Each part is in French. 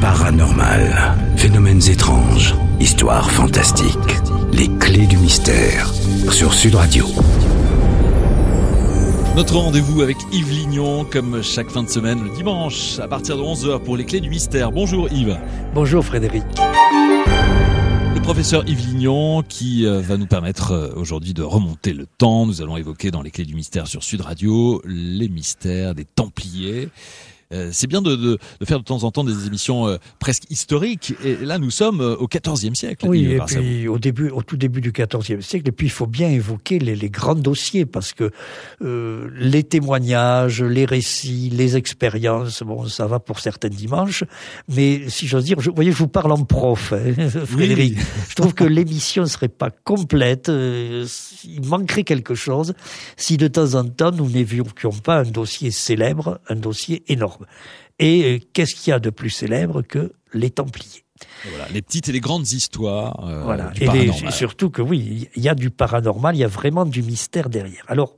Paranormal, phénomènes étranges, histoires fantastiques, les clés du mystère sur Sud Radio. Notre rendez-vous avec Yves Lignon, comme chaque fin de semaine, le dimanche, à partir de 11h pour les clés du mystère. Bonjour Yves. Bonjour Frédéric. Le professeur Yves Lignon qui va nous permettre aujourd'hui de remonter le temps. Nous allons évoquer dans les clés du mystère sur Sud Radio les mystères des Templiers. C'est bien de faire de temps en temps des émissions presque historiques. Et là, nous sommes au XIVe siècle. Oui, et puis au tout début du XIVe siècle. Et puis, il faut bien évoquer les grands dossiers parce que les témoignages, les récits, les expériences, bon, ça va pour certains dimanches. Mais si j'ose dire, je vous parle en prof, Frédéric. Oui. Je trouve que l'émission ne serait pas complète. Il manquerait quelque chose si de temps en temps, nous n'évoquions pas un dossier célèbre, un dossier énorme. Et qu'est-ce qu'il y a de plus célèbre que les Templiers ? Voilà, les petites et les grandes histoires voilà. Du paranormal. Et surtout que oui, il y a du paranormal, il y a vraiment du mystère derrière. Alors,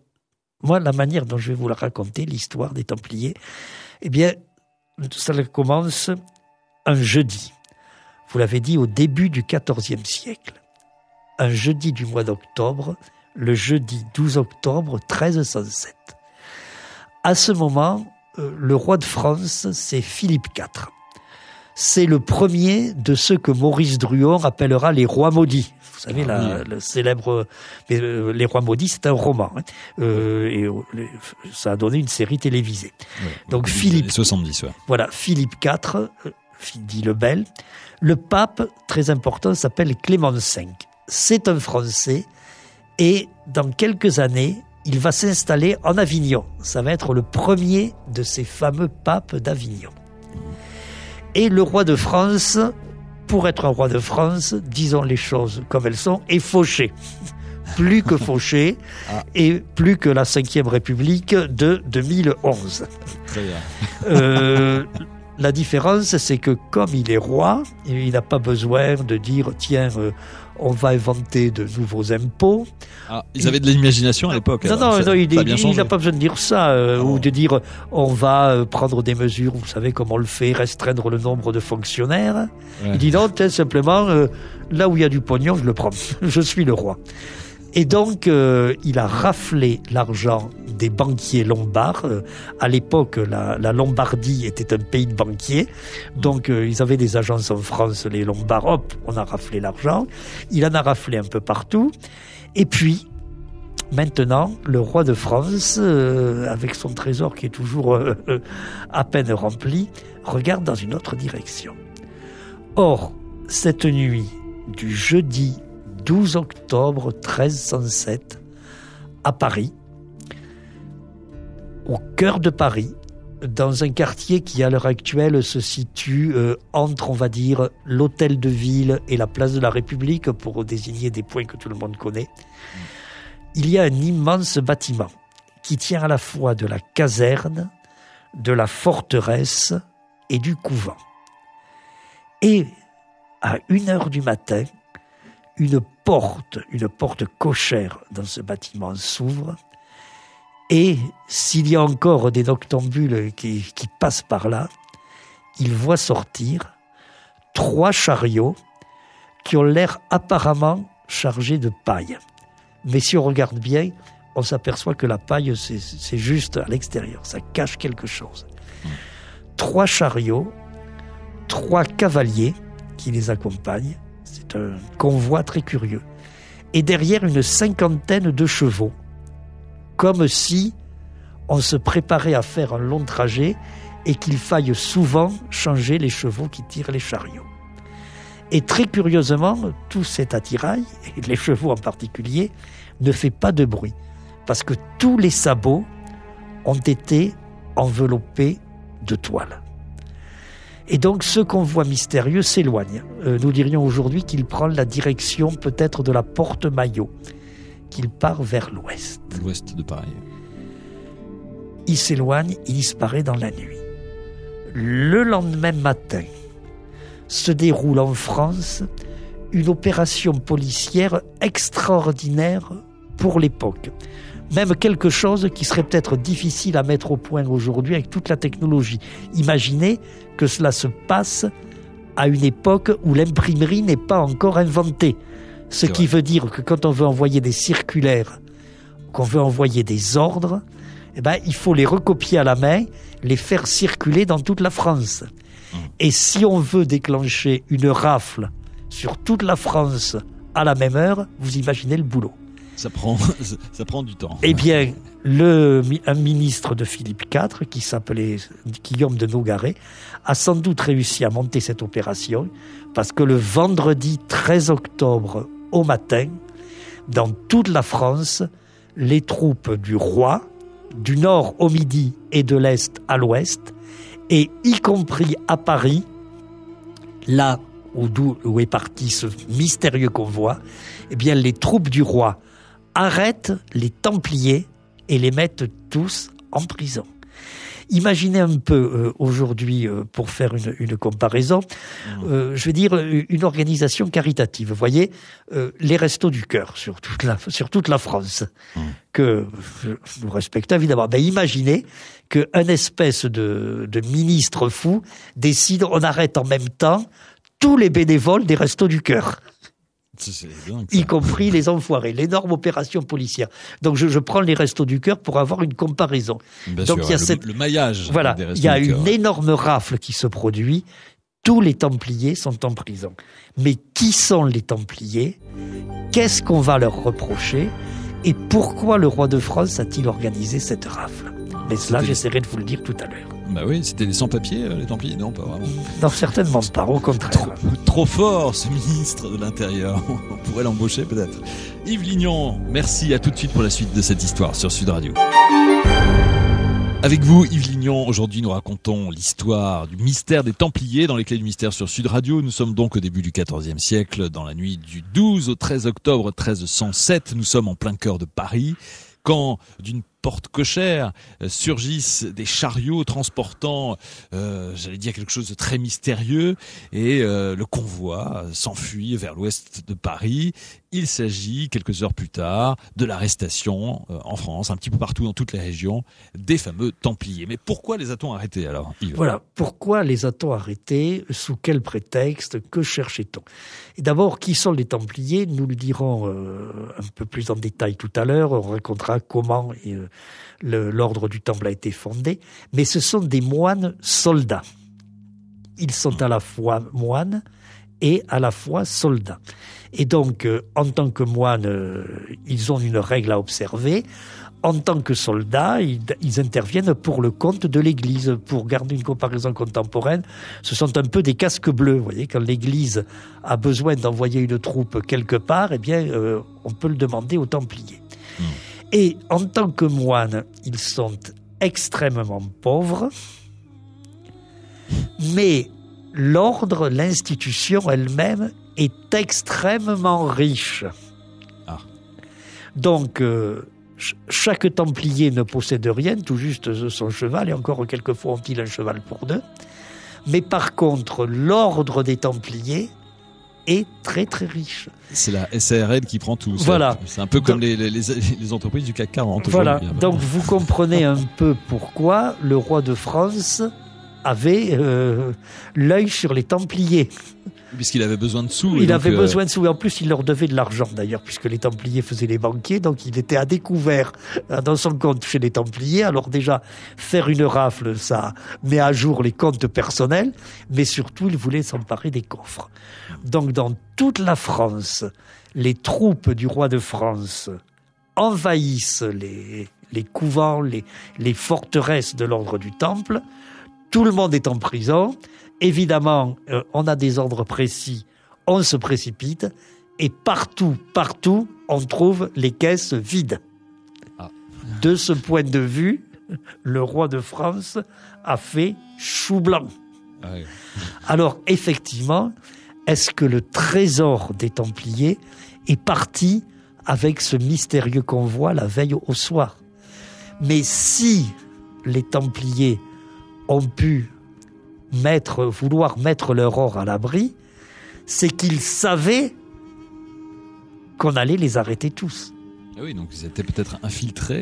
moi, la manière dont je vais vous la raconter, l'histoire des Templiers, eh bien, ça commence un jeudi. Vous l'avez dit, au début du XIVe siècle. Un jeudi du mois d'octobre, le jeudi 12 octobre 1307. À ce moment, le roi de France, c'est Philippe IV. C'est le premier de ceux que Maurice Druon appellera les rois maudits. Vous savez, le célèbre... les rois maudits, c'est un roman. Et ça a donné une série télévisée. Ouais, donc Philippe... 70, ouais. Voilà, Philippe IV, dit le Bel. Le pape, très important, s'appelle Clément V. C'est un Français. Et dans quelques années... il va s'installer en Avignon. Ça va être le premier de ces fameux papes d'Avignon. Et le roi de France, pour être un roi de France, disons les choses comme elles sont, est fauché. Plus que fauché, et plus que la Ve République de 2011. Très bien. La différence, c'est que comme il est roi, il n'a pas besoin de dire « tiens, on va inventer de nouveaux impôts ». Ils avaient de l'imagination à l'époque. Non, il n'a pas besoin de dire ça, ou de dire « on va prendre des mesures, vous savez comment on le fait, restreindre le nombre de fonctionnaires ». Ouais. Il dit non, simplement, là où il y a du pognon, je le prends, je suis le roi. Et donc, il a raflé l'argent des banquiers lombards. À l'époque, la Lombardie était un pays de banquiers. Donc, ils avaient des agences en France, les Lombards. Hop, on a raflé l'argent. Il en a raflé un peu partout. Et puis, maintenant, le roi de France, avec son trésor qui est toujours à peine rempli, regarde dans une autre direction. Or, cette nuit du jeudi 12 octobre 1307, à Paris, au cœur de Paris, dans un quartier qui à l'heure actuelle se situe entre, on va dire, l'hôtel de ville et la place de la République, pour désigner des points que tout le monde connaît, il y a un immense bâtiment qui tient à la fois de la caserne, de la forteresse et du couvent. Et à 1h du matin, une porte cochère dans ce bâtiment s'ouvre, et s'il y a encore des noctambules qui passent par là, ils voient sortir 3 chariots qui ont l'air apparemment chargés de paille. Mais si on regarde bien, on s'aperçoit que la paille, c'est juste à l'extérieur, ça cache quelque chose. 3 chariots, 3 cavaliers qui les accompagnent. C'est un convoi très curieux. Et derrière, une 50aine de chevaux. Comme si on se préparait à faire un long trajet et qu'il faille souvent changer les chevaux qui tirent les chariots. Et très curieusement, tout cet attirail, et les chevaux en particulier, ne fait pas de bruit. Parce que tous les sabots ont été enveloppés de toile. Et donc, ce convoi mystérieux s'éloigne. Nous dirions aujourd'hui qu'il prend la direction peut-être de la porte Maillot, qu'il part vers l'ouest. L'ouest de Paris. Il s'éloigne, il disparaît dans la nuit. Le lendemain matin, se déroule en France une opération policière extraordinaire pour l'époque. Même quelque chose qui serait peut-être difficile à mettre au point aujourd'hui avec toute la technologie. Imaginez que cela se passe à une époque où l'imprimerie n'est pas encore inventée. Ce qui veut dire que quand on veut envoyer des circulaires, qu'on veut envoyer des ordres, eh ben, il faut les recopier à la main, les faire circuler dans toute la France. Et si on veut déclencher une rafle sur toute la France à la même heure, vous imaginez le boulot. Ça prend du temps. Eh bien, un ministre de Philippe IV, qui s'appelait Guillaume de Nogaret, a sans doute réussi à monter cette opération, parce que le vendredi 13 octobre au matin, dans toute la France, les troupes du roi, du nord au midi et de l'est à l'ouest, et y compris à Paris, là où est parti ce mystérieux convoi, eh bien, les troupes du roi arrêtent les Templiers et les mettent tous en prison. Imaginez un peu aujourd'hui, pour faire une comparaison, je veux dire une organisation caritative. Vous voyez, les Restos du Cœur sur toute la France, que nous respectons évidemment. Ben, imaginez qu'un espèce de ministre fou décide on arrête en même temps tous les bénévoles des Restos du Cœur. C'est dingue, y compris les enfoirés, l'énorme opération policière. Donc je prends les Restos du Cœur pour avoir une comparaison. Bien donc sûr, il y a le maillage. Voilà, des Restos il y a du Cœur, une énorme rafle qui se produit. Tous les Templiers sont en prison. Mais qui sont les Templiers ? Qu'est-ce qu'on va leur reprocher ? Et pourquoi le roi de France a-t-il organisé cette rafle ? Mais cela, j'essaierai de vous le dire tout à l'heure. Bah oui, c'était des sans-papiers, les Templiers, non, pas vraiment. Non, certainement pas, au contraire. Trop fort, ce ministre de l'Intérieur. On pourrait l'embaucher peut-être. Yves Lignon, merci, à tout de suite pour la suite de cette histoire sur Sud Radio. Avec vous, Yves Lignon, aujourd'hui nous racontons l'histoire du mystère des Templiers dans les Clés du Mystère sur Sud Radio. Nous sommes donc au début du XIVe siècle, dans la nuit du 12 au 13 octobre 1307. Nous sommes en plein cœur de Paris, quand d'une porte cochère surgissent des chariots transportant, j'allais dire quelque chose de très mystérieux, et le convoi s'enfuit vers l'ouest de Paris. Il s'agit, quelques heures plus tard, de l'arrestation en France, un petit peu partout dans toutes les régions, des fameux Templiers. Mais pourquoi les a-t-on arrêtés alors, Yves ? Voilà, pourquoi les a-t-on arrêtés ? Sous quel prétexte ? Que cherchait-on ? Et d'abord, qui sont les Templiers ? Nous le dirons un peu plus en détail tout à l'heure. On racontera comment l'ordre du Temple a été fondé. Mais ce sont des moines soldats. Ils sont à la fois moines et à la fois soldats. Et donc, en tant que moines, ils ont une règle à observer. En tant que soldats, ils interviennent pour le compte de l'Église. Pour garder une comparaison contemporaine, ce sont un peu des casques bleus. Vous voyez, quand l'Église a besoin d'envoyer une troupe quelque part, eh bien, on peut le demander aux Templiers. Et en tant que moines, ils sont extrêmement pauvres, mais l'ordre, l'institution elle-même est extrêmement riche. Donc, chaque Templier ne possède rien, tout juste son cheval, et encore quelquefois ont-ils un cheval pour deux. Mais par contre, l'ordre des Templiers est très très riche. C'est la SARL qui prend tout. Voilà. C'est un peu comme les entreprises du CAC 40. Voilà, donc vous comprenez un peu pourquoi le roi de France avait l'œil sur les Templiers. Puisqu'il avait besoin de sous. Il avait besoin de sous, et en plus il leur devait de l'argent d'ailleurs, puisque les Templiers faisaient les banquiers, donc il était à découvert dans son compte chez les Templiers. Alors déjà, faire une rafle, ça met à jour les comptes personnels, mais surtout il voulait s'emparer des coffres. Donc dans toute la France, les troupes du roi de France envahissent les couvents, les forteresses de l'ordre du Temple. Tout le monde est en prison. Évidemment, on a des ordres précis, on se précipite, et partout, on trouve les caisses vides. De ce point de vue, le roi de France a fait chou blanc. Alors, effectivement, est-ce que le trésor des Templiers est parti avec ce mystérieux convoi la veille au soir ? Mais si les Templiers ont pu vouloir mettre leur or à l'abri, c'est qu'ils savaient qu'on allait les arrêter tous. Oui, donc ils étaient peut-être infiltrés.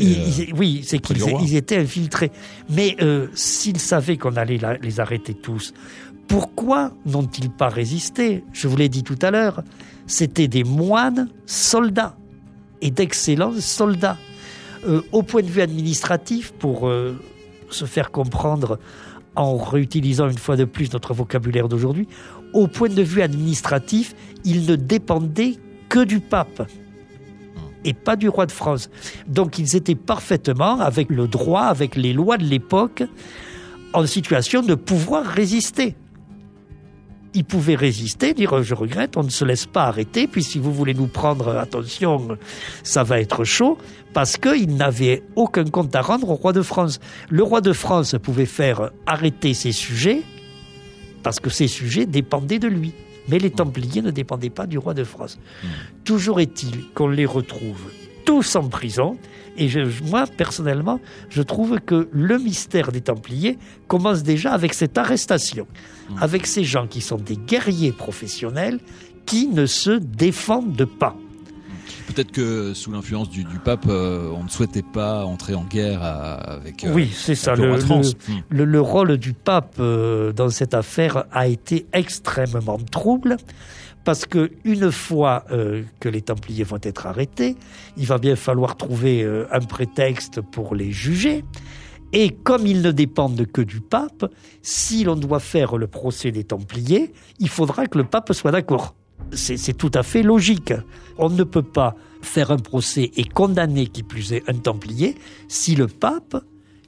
Oui, c'est qu'ils étaient infiltrés. Mais s'ils savaient qu'on allait les arrêter tous, Pourquoi n'ont-ils pas résisté ? Je vous l'ai dit tout à l'heure, c'était des moines soldats et d'excellents soldats. Au point de vue administratif, pour se faire comprendre en réutilisant une fois de plus notre vocabulaire d'aujourd'hui, au point de vue administratif, ils ne dépendaient que du pape et pas du roi de France. Donc ils étaient parfaitement, avec le droit, avec les lois de l'époque, en situation de pouvoir résister. Ils pouvaient résister, dire « je regrette, on ne se laisse pas arrêter, puis si vous voulez nous prendre, attention, ça va être chaud », parce qu'ils n'avaient aucun compte à rendre au roi de France. Le roi de France pouvait faire arrêter ses sujets, parce que ses sujets dépendaient de lui. Mais les Templiers ne dépendaient pas du roi de France. Toujours est-il qu'on les retrouve tous en prison. Et moi, personnellement, je trouve que le mystère des Templiers commence déjà avec cette arrestation. Avec ces gens qui sont des guerriers professionnels qui ne se défendent pas. Peut-être que sous l'influence du pape, on ne souhaitait pas entrer en guerre avec oui, c'est ça. le roi de France. Le rôle du pape dans cette affaire a été extrêmement trouble, parce que une fois que les Templiers vont être arrêtés, il va bien falloir trouver un prétexte pour les juger. Et comme ils ne dépendent que du pape, si l'on doit faire le procès des Templiers, il faudra que le pape soit d'accord. C'est tout à fait logique. On ne peut pas faire un procès et condamner, qui plus est, un Templier, si le pape,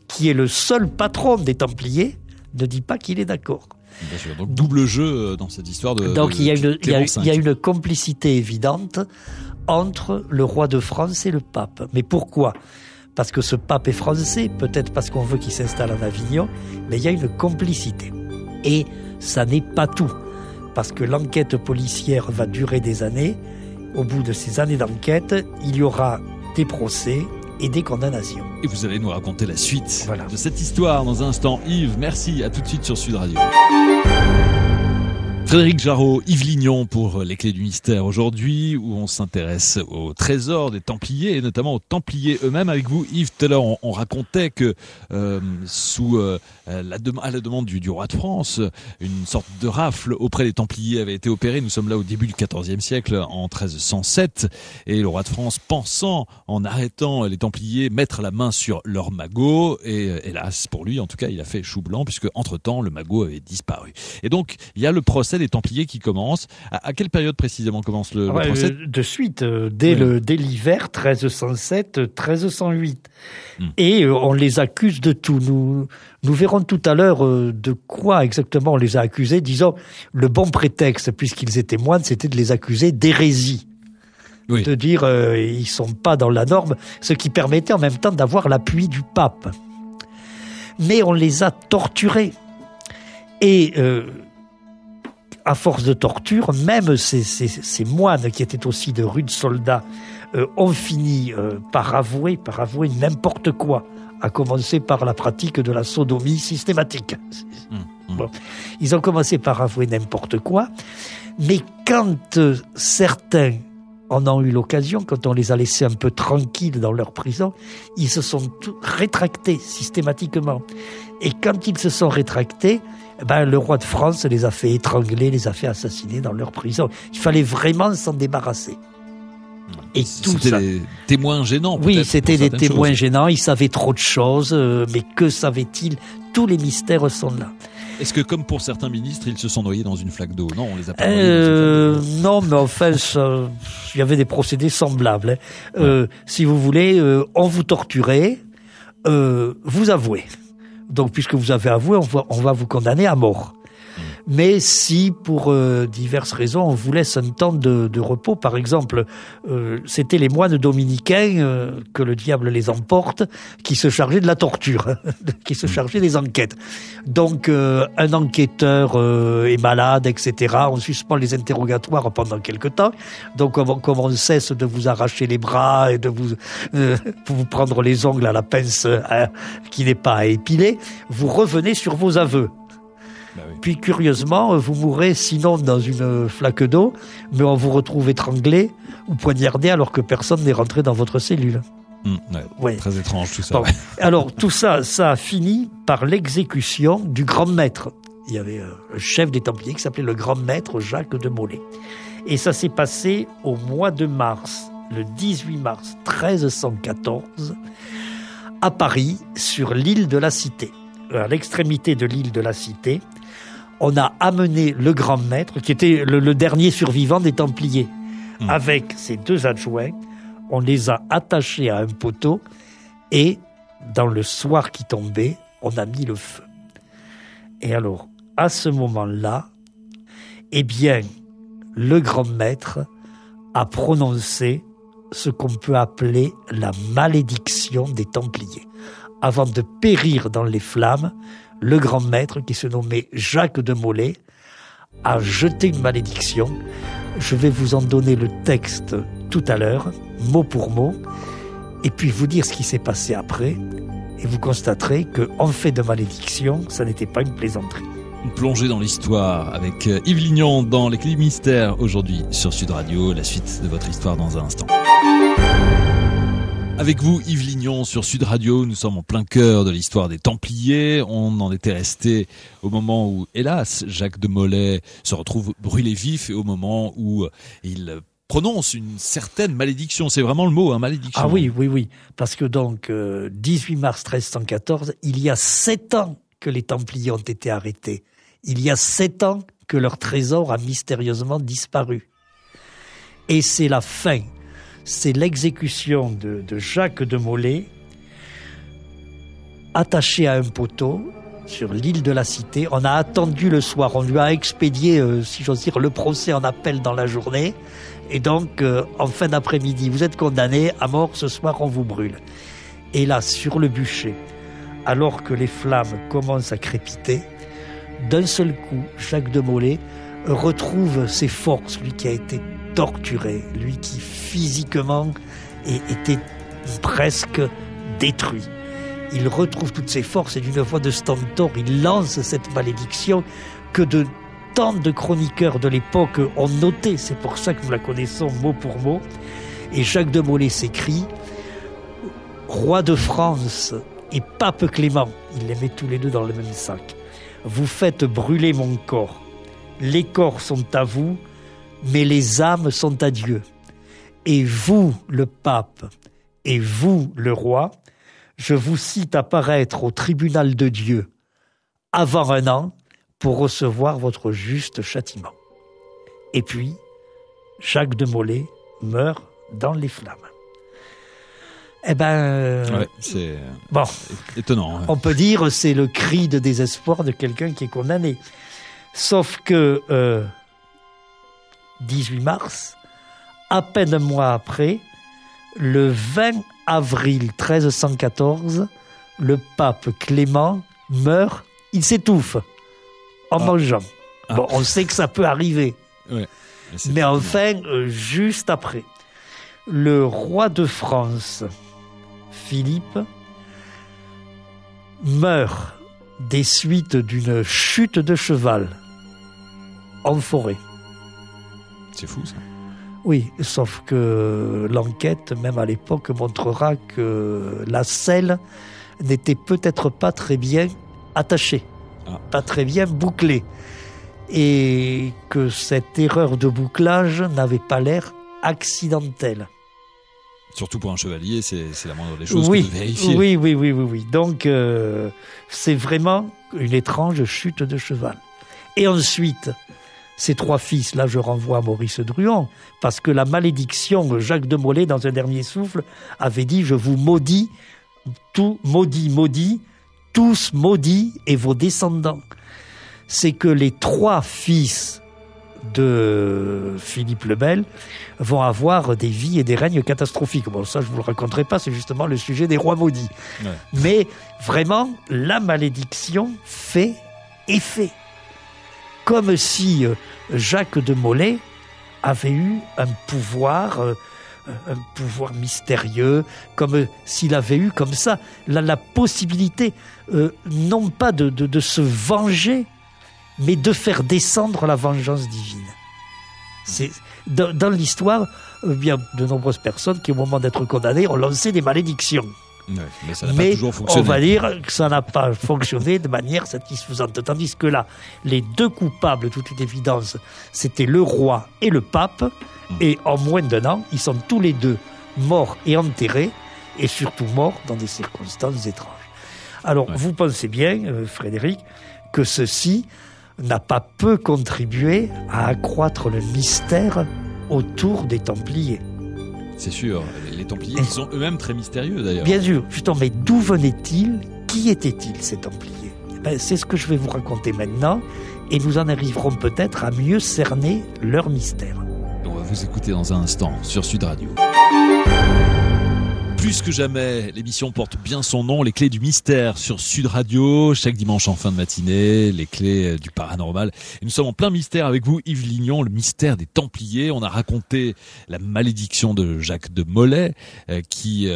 qui est le seul patron des Templiers, ne dit pas qu'il est d'accord. Bien sûr, donc double jeu dans cette histoire de Donc il y a une une complicité évidente entre le roi de France et le pape. Mais pourquoi ? Parce que ce pape est français, peut-être parce qu'on veut qu'il s'installe en Avignon, mais il y a une complicité. Et ça n'est pas tout. Parce que l'enquête policière va durer des années. Au bout de ces années d'enquête, il y aura des procès et des condamnations. Et vous allez nous raconter la suite voilà. de cette histoire dans un instant. Yves, merci, à tout de suite sur Sud Radio. Frédéric Jarreau, Yves Lignon pour les clés du mystère aujourd'hui, où on s'intéresse au trésor des Templiers et notamment aux Templiers eux-mêmes. Avec vous, Yves, tout à l'heure, on racontait que à la demande du roi de France, une sorte de rafle auprès des Templiers avait été opérée. Nous sommes là au début du XIVe siècle, en 1307, et le roi de France, pensant, en arrêtant les Templiers, mettre la main sur leur magot, et hélas, pour lui, en tout cas, il a fait chou blanc, puisque entre-temps, le magot avait disparu. Et donc, il y a le procès des Templiers qui commence. À quelle période précisément commence le procès ? De suite, dès l'hiver 1307-1308. Et on les accuse de tout. Nous verrons tout à l'heure de quoi exactement on les a accusés. Disons, le bon prétexte, puisqu'ils étaient moines, c'était de les accuser d'hérésie. Oui. De dire ils sont pas dans la norme, ce qui permettait en même temps d'avoir l'appui du pape. Mais on les a torturés. Et à force de torture, même ces moines qui étaient aussi de rudes soldats ont fini par avouer n'importe quoi, à commencer par la pratique de la sodomie systématique. Bon. Ils ont commencé par avouer n'importe quoi, mais quand certains en ont eu l'occasion, quand on les a laissés un peu tranquilles dans leur prison, ils se sont rétractés systématiquement. Et quand ils se sont rétractés, le roi de France les a fait étrangler, les a fait assassiner dans leur prison. Il fallait vraiment s'en débarrasser. Et tout c'était ça. Des témoins gênants. Oui, c'était des témoins gênants. Ils savaient trop de choses, mais que savaient-ils ? Tous les mystères sont là. Est-ce que, comme pour certains ministres, ils se sont noyés dans une flaque d'eau ? Non, on les a pas noyés dans une flaque d'eau. Non, mais enfin, il y avait des procédés semblables. Si vous voulez, on vous torturait, vous avouez. Donc, puisque vous avez avoué, on va vous condamner à mort. Mais si, pour diverses raisons, on vous laisse un temps de repos, par exemple, c'était les moines dominicains, que le diable les emporte, qui se chargeaient de la torture, qui se chargeaient des enquêtes. Donc, un enquêteur est malade, etc. On suspend les interrogatoires pendant quelque temps. Donc, comme on cesse de vous arracher les bras et de pour vous prendre les ongles à la pince qui n'est pas à épiler, vous revenez sur vos aveux. Puis curieusement, vous mourrez sinon dans une flaque d'eau, mais on vous retrouve étranglé ou poignardé alors que personne n'est rentré dans votre cellule. Ouais. Très étrange tout ça. Bon. Alors tout ça, ça a fini par l'exécution du grand maître. Il y avait un chef des Templiers qui s'appelait le grand maître Jacques de Molay. Et ça s'est passé au mois de mars, le 18 mars 1314, à Paris, sur l'île de la Cité. À l'extrémité de l'île de la Cité, on a amené le grand maître, qui était le dernier survivant des Templiers, avec ses 2 adjoints. On les a attachés à un poteau et, dans le soir qui tombait, on a mis le feu. Et alors, à ce moment-là, eh bien, le grand maître a prononcé ce qu'on peut appeler la malédiction des Templiers. Avant de périr dans les flammes, le grand maître, qui se nommait Jacques de Molay, a jeté une malédiction. Je vais vous en donner le texte tout à l'heure, mot pour mot, et puis vous dire ce qui s'est passé après, et vous constaterez qu'en fait de malédiction, ça n'était pas une plaisanterie. Une plongée dans l'histoire avec Yves Lignon dans Les Clés du Mystère aujourd'hui sur Sud Radio. La suite de votre histoire dans un instant. Avec vous, Yves Lignon, sur Sud Radio, nous sommes en plein cœur de l'histoire des Templiers. On en était resté au moment où, hélas, Jacques de Molay se retrouve brûlé vif et au moment où il prononce une certaine malédiction. C'est vraiment le mot, malédiction. Ah oui. Parce que donc, 18 mars 1314, il y a 7 ans que les Templiers ont été arrêtés. Il y a 7 ans que leur trésor a mystérieusement disparu. Et c'est la fin. C'est l'exécution de Jacques de Molay, attaché à un poteau sur l'île de la Cité. On a attendu le soir, on lui a expédié, si j'ose dire, le procès en appel dans la journée. Et donc, en fin d'après-midi, vous êtes condamné à mort, ce soir on vous brûle. Et là, sur le bûcher, alors que les flammes commencent à crépiter, d'un seul coup, Jacques de Molay retrouve ses forces, lui qui a été torturé, lui qui physiquement était presque détruit. Il retrouve toutes ses forces et d'une voix de stentor, il lance cette malédiction que tant de chroniqueurs de l'époque ont noté. C'est pour ça que nous la connaissons mot pour mot. Et Jacques de Molay s'écrie « Roi de France et Pape Clément », il les met tous les 2 dans le même sac, « Vous faites brûler mon corps. Les corps sont à vous, mais les âmes sont à Dieu. Et vous, le pape, et vous, le roi, je vous cite à paraître au tribunal de Dieu avant 1 an pour recevoir votre juste châtiment. » Et puis, Jacques de Molay meurt dans les flammes. Eh ben, c'est bon, étonnant. On peut dire c'est le cri de désespoir de quelqu'un qui est condamné. Sauf que 18 mars, à peine un mois après, le 20 avril 1314, le pape Clément meurt, il s'étouffe en mangeant. Bon, on sait que ça peut arriver. Ouais, mais enfin, juste après, le roi de France, Philippe, meurt des suites d'une chute de cheval en forêt. C'est fou, ça. Oui, sauf que l'enquête, même à l'époque, montrera que la selle n'était peut-être pas très bien attachée, pas très bien bouclée, et que cette erreur de bouclage n'avait pas l'air accidentelle. Surtout pour un chevalier, c'est la moindre des choses que de vérifier. Oui. Donc, c'est vraiment une étrange chute de cheval. Et ensuite, ces 3 fils, là je renvoie à Maurice Druon, parce que la malédiction, Jacques de Molay, dans un dernier souffle, avait dit « Je vous maudis, tout maudit, tous maudits et vos descendants ». C'est que les 3 fils de Philippe le Bel vont avoir des vies et des règnes catastrophiques. Bon, ça, je ne vous le raconterai pas, c'est justement le sujet des rois maudits. Ouais. Mais vraiment, la malédiction fait effet. Comme si Jacques de Molay avait eu un pouvoir mystérieux, comme s'il avait eu comme ça la possibilité, non pas de se venger, mais de faire descendre la vengeance divine. C'est, dans l'histoire, bien de nombreuses personnes qui, au moment d'être condamnées, ont lancé des malédictions. Ouais, mais ça n'a pas toujours fonctionné. On va dire que ça n'a pas fonctionné de manière satisfaisante. Tandis que là, les deux coupables, de toute évidence, c'était le roi et le pape. Et en moins d'un an, ils sont tous les deux morts et enterrés, et surtout morts dans des circonstances étranges. Alors, vous pensez bien, Frédéric, que ceci n'a pas peu contribué à accroître le mystère autour des Templiers. C'est sûr, les Templiers qui sont eux-mêmes très mystérieux d'ailleurs. Bien sûr, justement, mais d'où venaient-ils? Qui étaient-ils ces Templiers? C'est ce que je vais vous raconter maintenant, et nous en arriverons peut-être à mieux cerner leur mystère. On va vous écouter dans un instant sur Sud Radio. Plus que jamais, l'émission porte bien son nom, les clés du mystère sur Sud Radio, chaque dimanche en fin de matinée, les clés du paranormal. Et nous sommes en plein mystère avec vous, Yves Lignon, le mystère des Templiers. On a raconté la malédiction de Jacques de Molay, qui,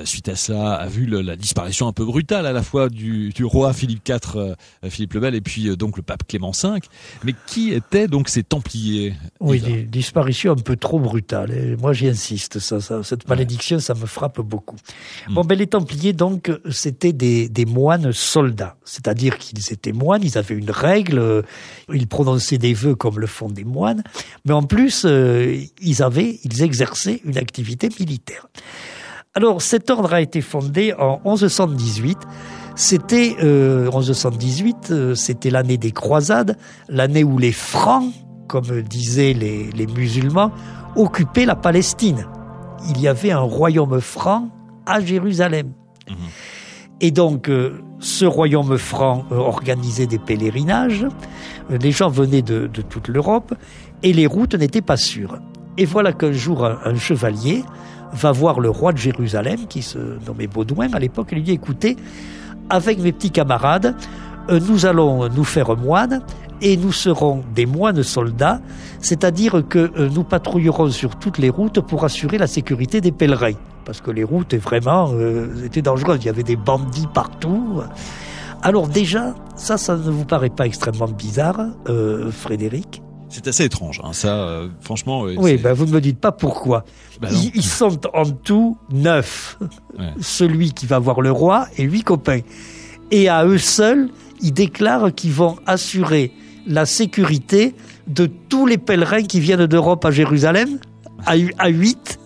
suite à cela, a vu la disparition un peu brutale à la fois du roi Philippe IV, Philippe le Bel, et puis donc le pape Clément V. Mais qui étaient donc ces Templiers? Oui, des disparitions un peu trop brutales. Et moi, j'y insiste. Cette malédiction, ça me frappe beaucoup. Bon, les Templiers, donc, c'était des moines soldats. C'est-à-dire qu'ils étaient moines, ils avaient une règle, ils prononçaient des vœux comme le font des moines, mais en plus, ils exerçaient une activité militaire. Alors, cet ordre a été fondé en 1118. C'était 1118, c'était l'année des croisades, l'année où les Francs, comme disaient les musulmans, occupaient la Palestine. Il y avait un royaume franc à Jérusalem. Et donc, ce royaume franc organisait des pèlerinages. Les gens venaient de toute l'Europe et les routes n'étaient pas sûres. Et voilà qu'un jour, un chevalier va voir le roi de Jérusalem, qui se nommait Baudouin à l'époque, et lui dit « Écoutez, avec mes petits camarades, nous allons nous faire moines et nous serons des moines soldats, c'est-à-dire que nous patrouillerons sur toutes les routes pour assurer la sécurité des pèlerins. » Parce que les routes étaient dangereuses, il y avait des bandits partout. Alors déjà, ça ne vous paraît pas extrêmement bizarre, Frédéric ? C'est assez étrange, hein, ça, franchement. Oui, vous ne me dites pas pourquoi. Ils sont en tout 9. Ouais. Celui qui va voir le roi et 8 copains. Et à eux seuls, ils déclarent qu'ils vont assurer la sécurité de tous les pèlerins qui viennent d'Europe à Jérusalem, à 8.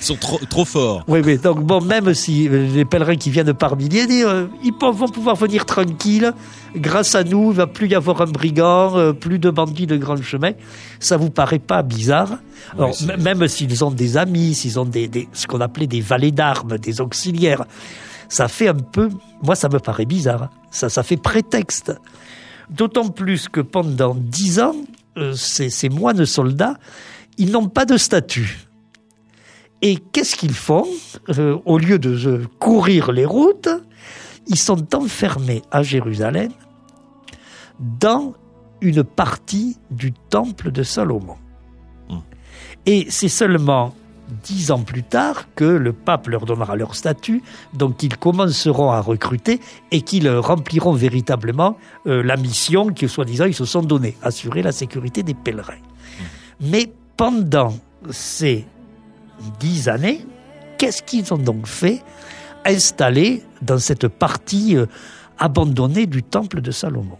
Ils sont trop forts. Oui, donc même si les pèlerins qui viennent par milliers, ils vont pouvoir venir tranquilles. Grâce à nous, il ne va plus y avoir un brigand, plus de bandits de grand chemin. Ça vous paraît pas bizarre? Alors, même s'ils ont des amis, s'ils ont ce qu'on appelait des valets d'armes, des auxiliaires, ça fait un peu... Moi, ça me paraît bizarre. Ça fait prétexte. D'autant plus que pendant 10 ans, ces moines soldats, ils n'ont pas de statut. Et qu'est-ce qu'ils font? Au lieu de courir les routes, ils sont enfermés à Jérusalem dans une partie du temple de Salomon. Et c'est seulement 10 ans plus tard que le pape leur donnera leur statut, donc ils commenceront à recruter et qu'ils rempliront véritablement la mission que, soi-disant, ils se sont donnés, assurer la sécurité des pèlerins. Mais pendant ces 10 années, qu'est-ce qu'ils ont donc fait? Installés dans cette partie abandonnée du temple de Salomon.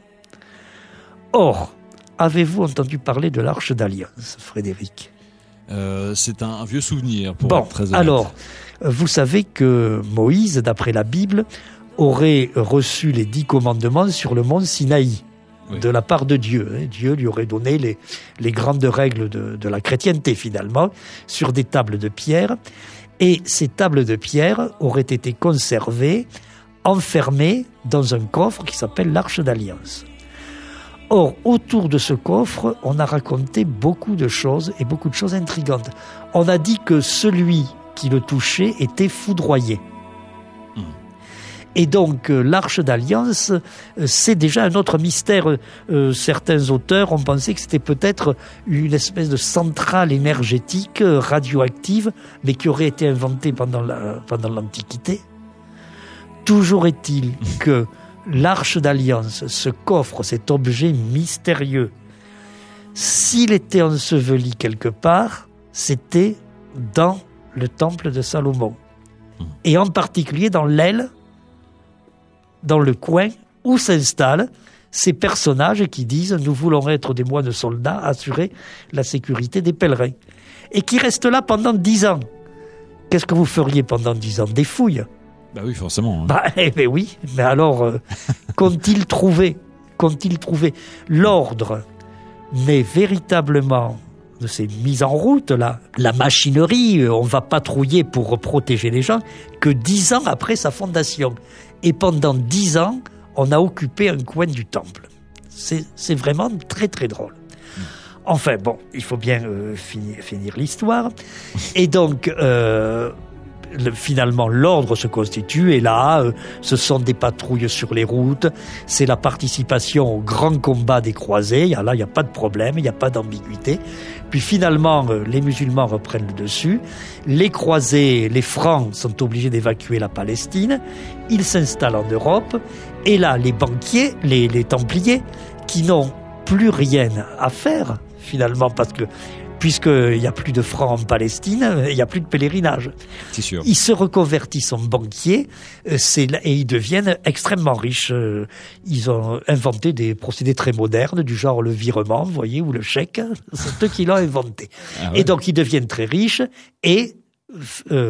Or, avez-vous entendu parler de l'Arche d'Alliance, Frédéric? C'est un vieux souvenir, pour être très honnête. Alors, vous savez que Moïse, d'après la Bible, aurait reçu les 10 commandements sur le mont Sinaï, de la part de Dieu. Dieu lui aurait donné les grandes règles de la chrétienté, finalement, sur des tables de pierre. Et ces tables de pierre auraient été conservées, enfermées dans un coffre qui s'appelle l'Arche d'Alliance. Or, autour de ce coffre, on a raconté beaucoup de choses et beaucoup de choses intrigantes. On a dit que celui qui le touchait était foudroyé. Et donc, l'Arche d'Alliance, c'est déjà un autre mystère. Certains auteurs ont pensé que c'était peut-être une espèce de centrale énergétique radioactive, mais qui aurait été inventée pendant l'Antiquité. Toujours est-il que l'Arche d'Alliance, ce coffre, cet objet mystérieux, s'il était enseveli quelque part, c'était dans le temple de Salomon. et en particulier dans l'aile, dans le coin où s'installent ces personnages qui disent « Nous voulons être des moines soldats, assurer la sécurité des pèlerins ». Et qui restent là pendant 10 ans. Qu'est-ce que vous feriez pendant 10 ans? Des fouilles. Bah oui, forcément. Eh ben oui, mais alors, qu'ont-ils trouvé? L'ordre n'est véritablement de ces mises en route, là, la machinerie, on va patrouiller pour protéger les gens, que 10 ans après sa fondation. Et pendant 10 ans, on a occupé un coin du temple. C'est vraiment très très drôle. Enfin bon, il faut bien finir l'histoire. Et donc, finalement, l'ordre se constitue. Et là, ce sont des patrouilles sur les routes. C'est la participation au grand combat des croisés. Là, il n'y a pas de problème, il n'y a pas d'ambiguïté. Puis finalement, les musulmans reprennent le dessus. Les croisés, les francs, sont obligés d'évacuer la Palestine. Ils s'installent en Europe. Et là, les banquiers, les templiers, qui n'ont plus rien à faire, finalement, parce que puisqu'il n'y a plus de francs en Palestine, il n'y a plus de pèlerinage. C'est sûr. Ils se reconvertissent en banquiers et ils deviennent extrêmement riches. Ils ont inventé des procédés très modernes, du genre le virement, vous voyez, ou le chèque. C'est eux qui l'ont inventé. Ah ouais. Et donc, ils deviennent très riches et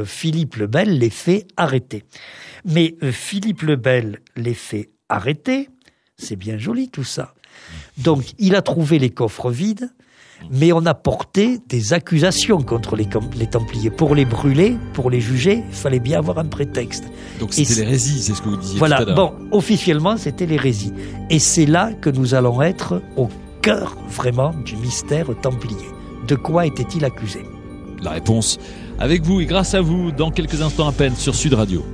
Philippe le Bel les fait arrêter. Mais Philippe le Bel les fait arrêter, c'est bien joli tout ça. Donc, il a trouvé les coffres vides, mais on a porté des accusations contre les Templiers. Pour les brûler, pour les juger, il fallait bien avoir un prétexte. Donc c'était l'hérésie, c'est ce que vous disiez voilà, tout à l'heure. Bon, officiellement, c'était l'hérésie. Et c'est là que nous allons être au cœur, vraiment, du mystère templier. De quoi était-il accusé? La réponse avec vous et grâce à vous, dans quelques instants à peine, sur Sud Radio.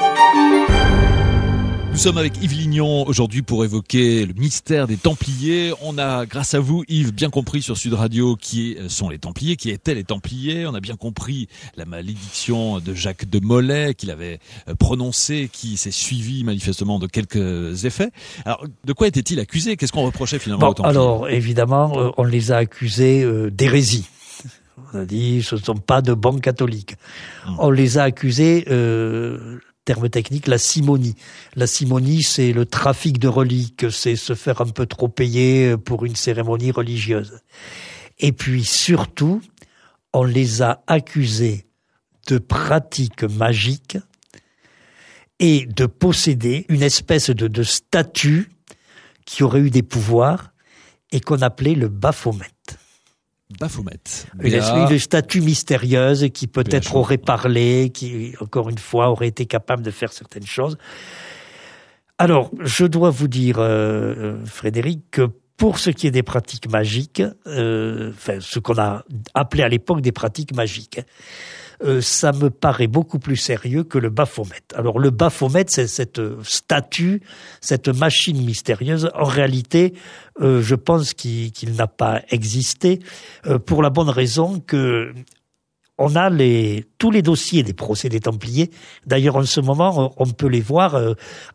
Nous sommes avec Yves Lignon aujourd'hui pour évoquer le mystère des Templiers. On a, grâce à vous, Yves, bien compris sur Sud Radio qui sont les Templiers, qui étaient les Templiers. On a bien compris la malédiction de Jacques de Molay qu'il avait prononcée, qui s'est suivie manifestement de quelques effets. Alors, de quoi était-il accusé? Qu'est-ce qu'on reprochait finalement aux Templiers? Alors, évidemment, on les a accusés d'hérésie. On a dit, ce ne sont pas de bons catholiques. On les a accusés... terme technique, la simonie. La simonie, c'est le trafic de reliques, c'est se faire un peu trop payer pour une cérémonie religieuse. Et puis surtout, on les a accusés de pratiques magiques et de posséder une espèce de statue qui aurait eu des pouvoirs et qu'on appelait le Baphomet. Baphomet. Une statue mystérieuse qui peut-être aurait parlé, qui, encore une fois, aurait été capable de faire certaines choses. Alors, je dois vous dire, Frédéric, que pour ce qui est des pratiques magiques, ce qu'on a appelé à l'époque des pratiques magiques, ça me paraît beaucoup plus sérieux que le Baphomet. Alors le Baphomet, c'est cette statue, cette machine mystérieuse. En réalité, je pense qu'il n'a pas existé pour la bonne raison que on a tous les dossiers des procès des Templiers. D'ailleurs, en ce moment, on peut les voir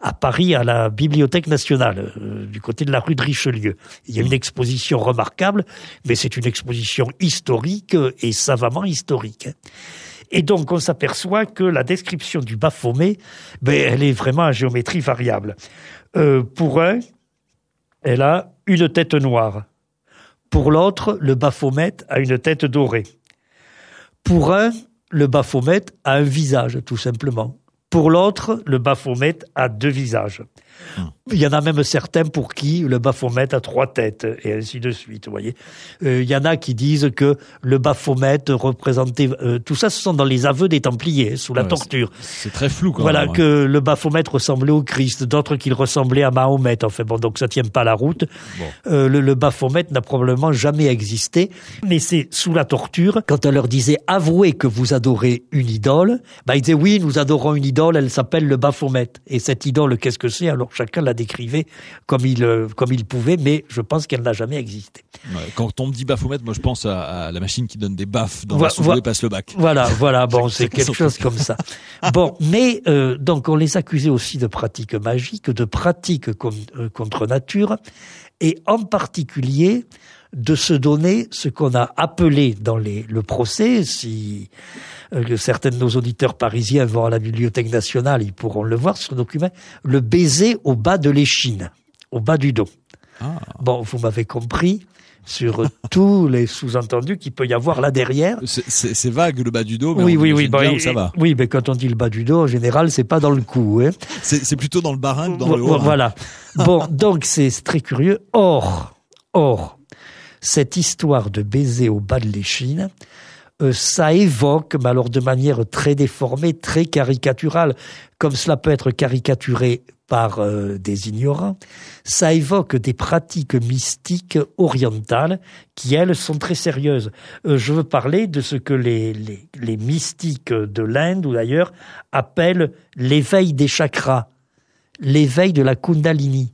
à Paris, à la Bibliothèque nationale, du côté de la rue de Richelieu. Il y a une exposition remarquable, mais c'est une exposition historique et savamment historique. Et donc, on s'aperçoit que la description du Baphomet, elle est vraiment à géométrie variable. Pour un, elle a une tête noire. Pour l'autre, le Baphomet a une tête dorée. Pour un, le Baphomet a un visage, tout simplement. Pour l'autre, le Baphomet a 2 visages. Il y en a même certains pour qui le Baphomet a 3 têtes, et ainsi de suite, vous voyez. Il y en a qui disent que le Baphomet représentait... tout ça, ce sont dans les aveux des Templiers, sous la torture. C'est très flou, quand même. Voilà, que le Baphomet ressemblait au Christ, d'autres qu'il ressemblait à Mahomet. Enfin bon, donc ça tient pas la route. Bon. Le Baphomet n'a probablement jamais existé, mais c'est sous la torture, quand on leur disait « avouez que vous adorez une idole », ils disaient « oui, nous adorons une idole, elle s'appelle le Baphomet ». Et cette idole, qu'est-ce que c'est? Alors chacun la décrivait comme il pouvait, mais je pense qu'elle n'a jamais existé. Ouais, quand on me dit Baphomet, moi je pense à la machine qui donne des baffes dans la soupe où passe le bac. Voilà, bon, c'est quelque chose comme ça. Bon, mais donc on les accusait aussi de pratiques magiques, de pratiques contre nature, et en particulier de se donner ce qu'on a appelé dans le procès, si certains de nos auditeurs parisiens vont à la Bibliothèque nationale, ils pourront le voir sur le document, le baiser au bas de l'échine, au bas du dos. Ah. Bon, vous m'avez compris sur tous les sous-entendus qu'il peut y avoir là derrière. C'est vague le bas du dos, mais oui, bien où ça va. Oui, mais quand on dit le bas du dos, en général, c'est pas dans le cou. Hein. C'est plutôt dans le barin que dans le haut. Voilà. Bon, donc c'est très curieux. Or, cette histoire de baiser au bas de l'échine, ça évoque, mais alors de manière très déformée, très caricaturale, comme cela peut être caricaturé par des ignorants, ça évoque des pratiques mystiques orientales qui, elles, sont très sérieuses. Je veux parler de ce que les mystiques de l'Inde ou d'ailleurs appellent l'éveil des chakras, l'éveil de la Kundalini.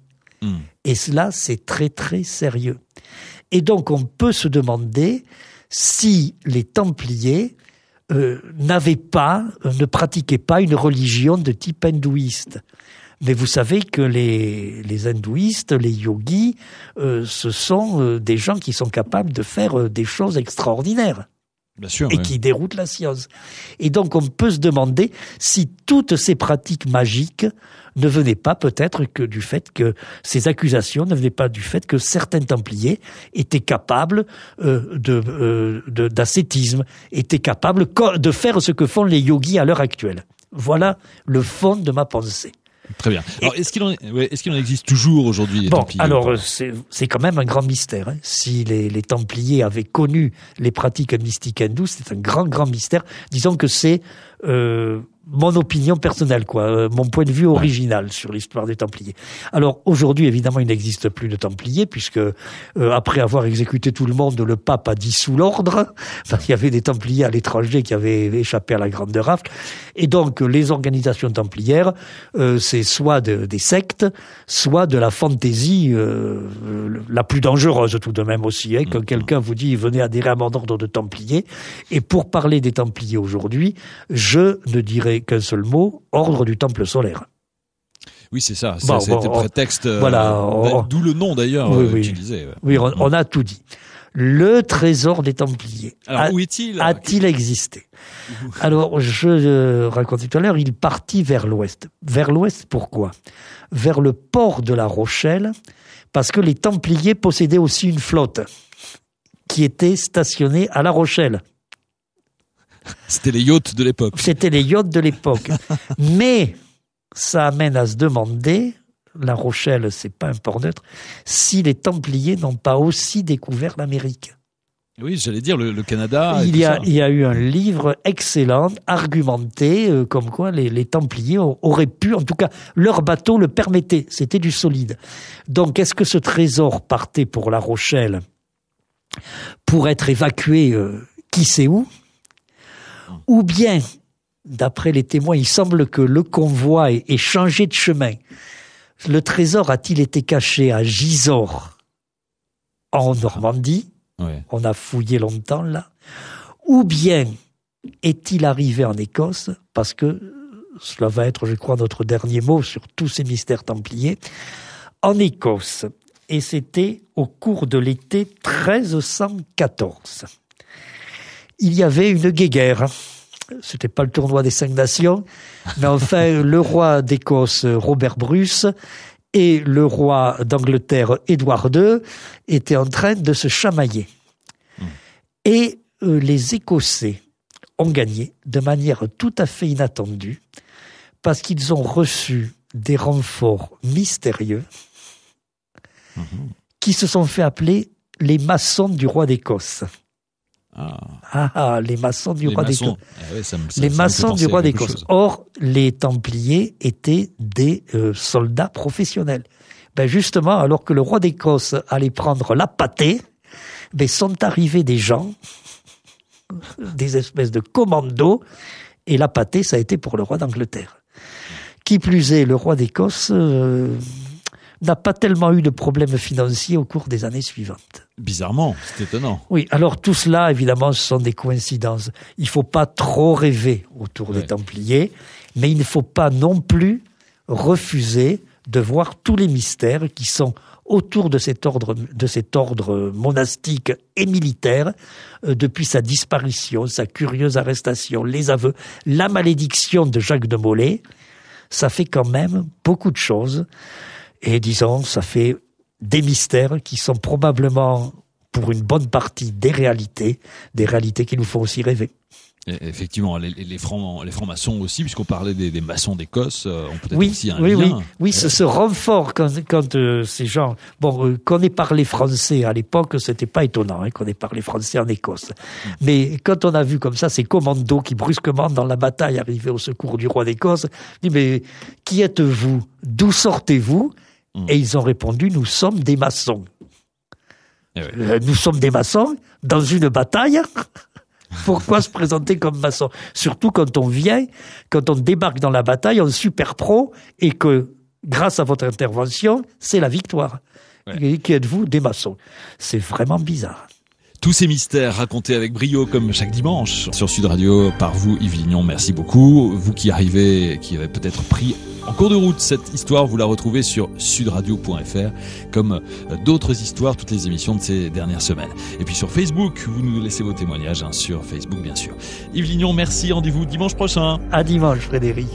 Et cela, c'est très très sérieux. Et donc, on peut se demander si les Templiers ne pratiquaient pas une religion de type hindouiste. Mais vous savez que les hindouistes, les yogis, ce sont des gens qui sont capables de faire des choses extraordinaires. Bien sûr, et qui déroutent la science. Et donc, on peut se demander si toutes ces pratiques magiques ne venaient pas peut-être que du fait que ces accusations ne venaient pas du fait que certains Templiers étaient capables d'ascétisme, étaient capables de faire ce que font les yogis à l'heure actuelle. Voilà le fond de ma pensée. Très bien. Alors, est-ce qu'il en existe toujours aujourd'hui des Templiers? Alors c'est quand même un grand mystère. Hein. Si les Templiers avaient connu les pratiques mystiques hindoues, c'est un grand mystère. Disons que c'est mon opinion personnelle, mon point de vue original sur l'histoire des Templiers. Alors aujourd'hui, évidemment, il n'existe plus de Templiers puisque après avoir exécuté tout le monde, le pape a dissous l'ordre. Parce qu'il y avait des Templiers à l'étranger qui avaient échappé à la grande rafle. Et donc les organisations templières, c'est soit des sectes, soit de la fantaisie la plus dangereuse tout de même aussi. Hein, quand quelqu'un vous dit venez adhérer à mon ordre de Templiers. Et pour parler des Templiers aujourd'hui, je ne dirais qu'un seul mot, ordre du Temple solaire. Oui, c'est ça. C'était le prétexte. D'où le nom d'ailleurs utilisé. Oui, on a tout dit. Le trésor des Templiers. Alors, où est-il? A-t-il existé? Alors, je racontais tout à l'heure, il partit vers l'ouest. Vers l'ouest, pourquoi? Vers le port de La Rochelle, parce que les Templiers possédaient aussi une flotte qui était stationnée à La Rochelle. C'était les yachts de l'époque. C'était les yachts de l'époque. Mais ça amène à se demander, La Rochelle, c'est pas un port neutre, si les Templiers n'ont pas aussi découvert l'Amérique. Oui, j'allais dire le Canada. Il y a eu un livre excellent, argumenté, comme quoi les Templiers auraient pu, en tout cas, leur bateau le permettait. C'était du solide. Donc, est-ce que ce trésor partait pour La Rochelle pour être évacué, qui sait où? Ou bien, d'après les témoins, il semble que le convoi ait changé de chemin. Le trésor a-t-il été caché à Gisors, en Normandie? On a fouillé longtemps là. Ou bien est-il arrivé en Écosse? Parce que cela va être, je crois, notre dernier mot sur tous ces mystères templiers. En Écosse. Et c'était au cours de l'été 1314. Il y avait une guéguerre. C'était pas le tournoi des 5 nations, mais enfin, le roi d'Écosse, Robert Bruce, et le roi d'Angleterre, Édouard II, étaient en train de se chamailler. Et les Écossais ont gagné de manière tout à fait inattendue, parce qu'ils ont reçu des renforts mystérieux qui se sont fait appeler les maçons du roi d'Écosse. Les maçons du roi d'Écosse. Les maçons du roi d'Écosse. Or, les Templiers étaient des soldats professionnels. Justement, alors que le roi d'Écosse allait prendre la pâtée, sont arrivés des gens, des espèces de commandos, et la pâtée, ça a été pour le roi d'Angleterre. Qui plus est, le roi d'Écosse n'a pas tellement eu de problèmes financiers au cours des années suivantes. Bizarrement, c'est étonnant. Oui, alors tout cela, évidemment, ce sont des coïncidences. Il ne faut pas trop rêver autour des Templiers, mais il ne faut pas non plus refuser de voir tous les mystères qui sont autour de cet ordre monastique et militaire depuis sa disparition, sa curieuse arrestation, les aveux, la malédiction de Jacques de Molay. Ça fait quand même beaucoup de choses. Et disons, ça fait des mystères qui sont probablement, pour une bonne partie, des réalités qui nous font aussi rêver. Et effectivement, les francs-maçons aussi, puisqu'on parlait des maçons d'Écosse, ont peut-être aussi un lien. Oui, ce renfort quand ces gens... qu'on ait parlé français à l'époque, c'était pas étonnant qu'on ait parlé français en Écosse. Mais quand on a vu comme ça ces commandos qui brusquement dans la bataille arrivaient au secours du roi d'Écosse, on dit mais qui êtes-vous? D'où sortez-vous? Et ils ont répondu, nous sommes des maçons. Nous sommes des maçons dans une bataille. Pourquoi se présenter comme maçon? Surtout quand on débarque dans la bataille en super pro et que, grâce à votre intervention, c'est la victoire. Et qui êtes-vous? Des maçons. C'est vraiment bizarre. Tous ces mystères racontés avec brio comme chaque dimanche sur Sud Radio par vous, Yves Lignon. Merci beaucoup. Vous qui avez peut-être pris en cours de route cette histoire, vous la retrouvez sur sudradio.fr comme d'autres histoires, toutes les émissions de ces dernières semaines. Et puis sur Facebook, vous nous laissez vos témoignages sur Facebook bien sûr. Yves Lignon, merci. Rendez-vous dimanche prochain. À dimanche, Frédéric.